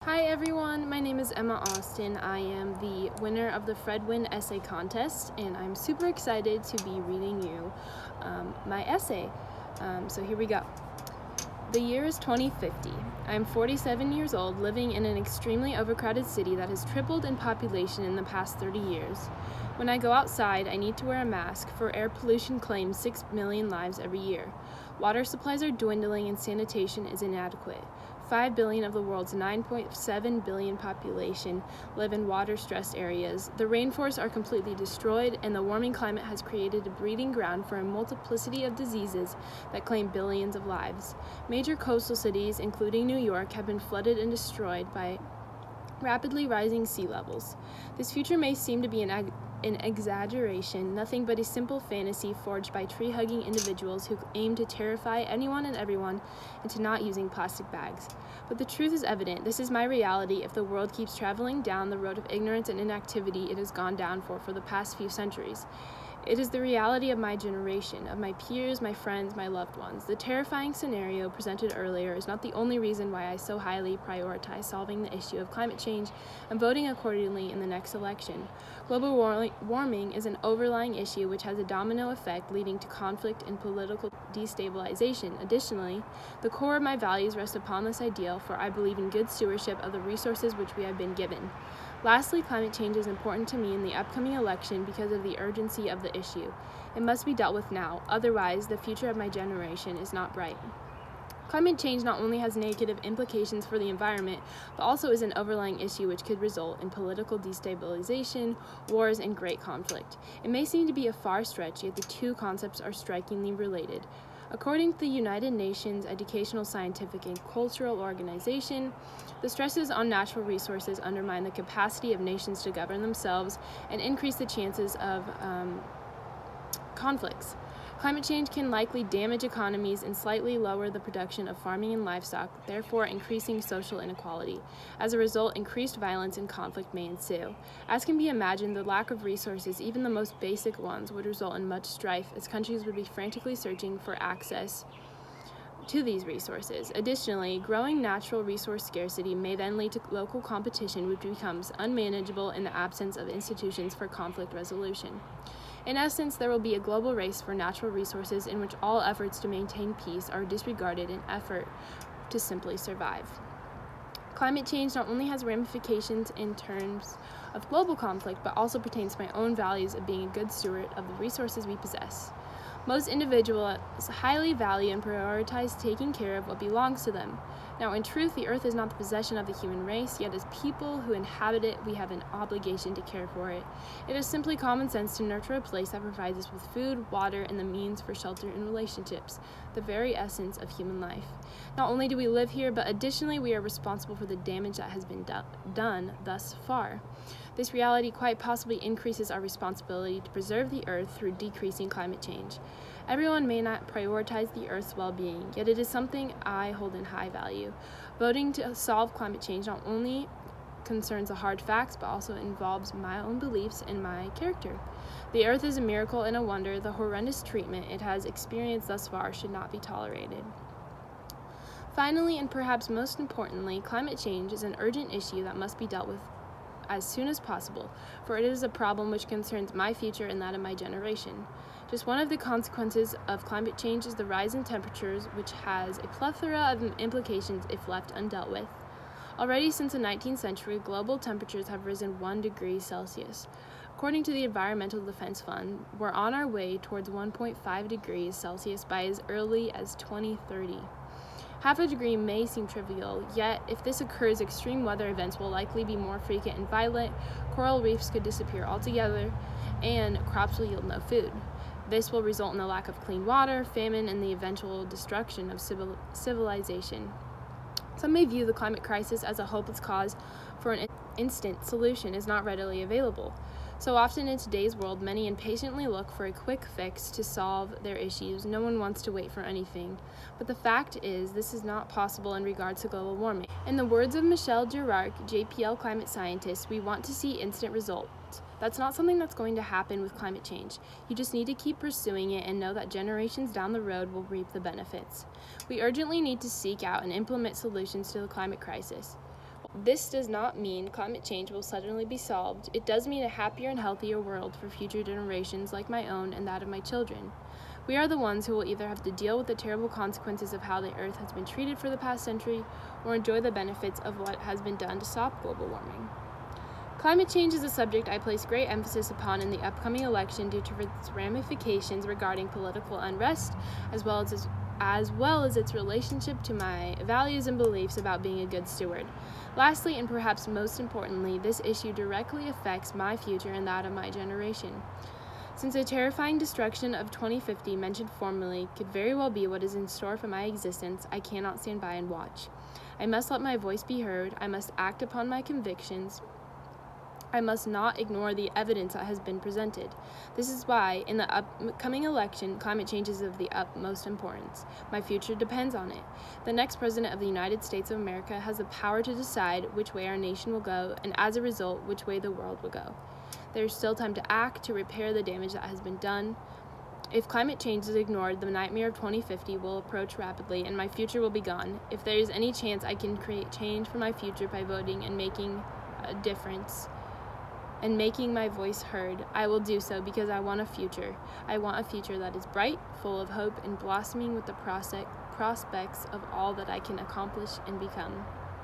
Hi everyone, my name is Emma Austin. I am the winner of the Winn essay contest, and I'm super excited to be reading you my essay. So here we go. The year is 2050. I'm 47 years old, living in an extremely overcrowded city that has tripled in population in the past 30 years. When I go outside, I need to wear a mask, for air pollution claims 6 million lives every year. Water supplies are dwindling and sanitation is inadequate. 5 billion of the world's 9.7 billion population live in water-stressed areas. The rainforests are completely destroyed, and the warming climate has created a breeding ground for a multiplicity of diseases that claim billions of lives. Major coastal cities, including New York, have been flooded and destroyed by rapidly rising sea levels. This future may seem to be an exaggeration, nothing but a simple fantasy forged by tree-hugging individuals who aim to terrify anyone and everyone into not using plastic bags. But the truth is evident. This is my reality if the world keeps traveling down the road of ignorance and inactivity it has gone down for the past few centuries. It is the reality of my generation, of my peers, my friends, my loved ones. The terrifying scenario presented earlier is not the only reason why I so highly prioritize solving the issue of climate change and voting accordingly in the next election. Global warming is an overlying issue which has a domino effect leading to conflict and political destabilization. Additionally, the core of my values rest upon this ideal, for I believe in good stewardship of the resources which we have been given. Lastly, climate change is important to me in the upcoming election because of the urgency of the issue. It must be dealt with now, otherwise the future of my generation is not bright. Climate change not only has negative implications for the environment, but also is an overlying issue which could result in political destabilization, wars, and great conflict. It may seem to be a far stretch, yet the two concepts are strikingly related. According to the United Nations Educational, Scientific, and Cultural Organization, the stresses on natural resources undermine the capacity of nations to govern themselves and increase the chances of conflicts. Climate change can likely damage economies and slightly lower the production of farming and livestock, therefore increasing social inequality. As a result, increased violence and conflict may ensue. As can be imagined, the lack of resources, even the most basic ones, would result in much strife, as countries would be frantically searching for access to these resources. Additionally, growing natural resource scarcity may then lead to local competition, which becomes unmanageable in the absence of institutions for conflict resolution. In essence, there will be a global race for natural resources in which all efforts to maintain peace are disregarded in effort to simply survive. Climate change not only has ramifications in terms of global conflict, but also pertains to my own values of being a good steward of the resources we possess. Most individuals highly value and prioritize taking care of what belongs to them. Now, in truth, the earth is not the possession of the human race, yet as people who inhabit it, we have an obligation to care for it. It is simply common sense to nurture a place that provides us with food, water, and the means for shelter and relationships, the very essence of human life. Not only do we live here, but additionally we are responsible for the damage that has been done thus far. This reality quite possibly increases our responsibility to preserve the earth through decreasing climate change. Everyone may not prioritize the earth's well-being, yet it is something I hold in high value. Voting to solve climate change not only concerns the hard facts, but also involves my own beliefs and my character. The earth is a miracle and a wonder. The horrendous treatment it has experienced thus far should not be tolerated. Finally, and perhaps most importantly, climate change is an urgent issue that must be dealt with as soon as possible, for it is a problem which concerns my future and that of my generation. Just one of the consequences of climate change is the rise in temperatures, which has a plethora of implications if left undealt with. Already since the 19th century, global temperatures have risen 1 degree Celsius. According to the Environmental Defense Fund, we're on our way towards 1.5 degrees Celsius by as early as 2030. Half a degree may seem trivial, yet if this occurs, extreme weather events will likely be more frequent and violent, coral reefs could disappear altogether, and crops will yield no food. This will result in the lack of clean water, famine, and the eventual destruction of civilization. Some may view the climate crisis as a hopeless cause, for an instant solution is not readily available. So often in today's world, many impatiently look for a quick fix to solve their issues. No one wants to wait for anything. But the fact is, this is not possible in regards to global warming. In the words of Michelle Girard, JPL climate scientist, we want to see instant results. That's not something that's going to happen with climate change. You just need to keep pursuing it and know that generations down the road will reap the benefits. We urgently need to seek out and implement solutions to the climate crisis. This does not mean climate change will suddenly be solved. It does mean a happier and healthier world for future generations like my own and that of my children. We are the ones who will either have to deal with the terrible consequences of how the Earth has been treated for the past century or enjoy the benefits of what has been done to stop global warming. Climate change is a subject I place great emphasis upon in the upcoming election due to its ramifications regarding political unrest, as well as its relationship to my values and beliefs about being a good steward. Lastly, and perhaps most importantly, this issue directly affects my future and that of my generation. Since the terrifying destruction of 2050 mentioned formerly could very well be what is in store for my existence, I cannot stand by and watch. I must let my voice be heard. I must act upon my convictions. I must not ignore the evidence that has been presented. This is why, in the upcoming election, climate change is of the utmost importance. My future depends on it. The next president of the United States of America has the power to decide which way our nation will go, and as a result, which way the world will go. There is still time to act, to repair the damage that has been done. If climate change is ignored, the nightmare of 2050 will approach rapidly, and my future will be gone. If there is any chance I can create change for my future by voting and making a difference, and making my voice heard, I will do so because I want a future. I want a future that is bright, full of hope, and blossoming with the prospects of all that I can accomplish and become.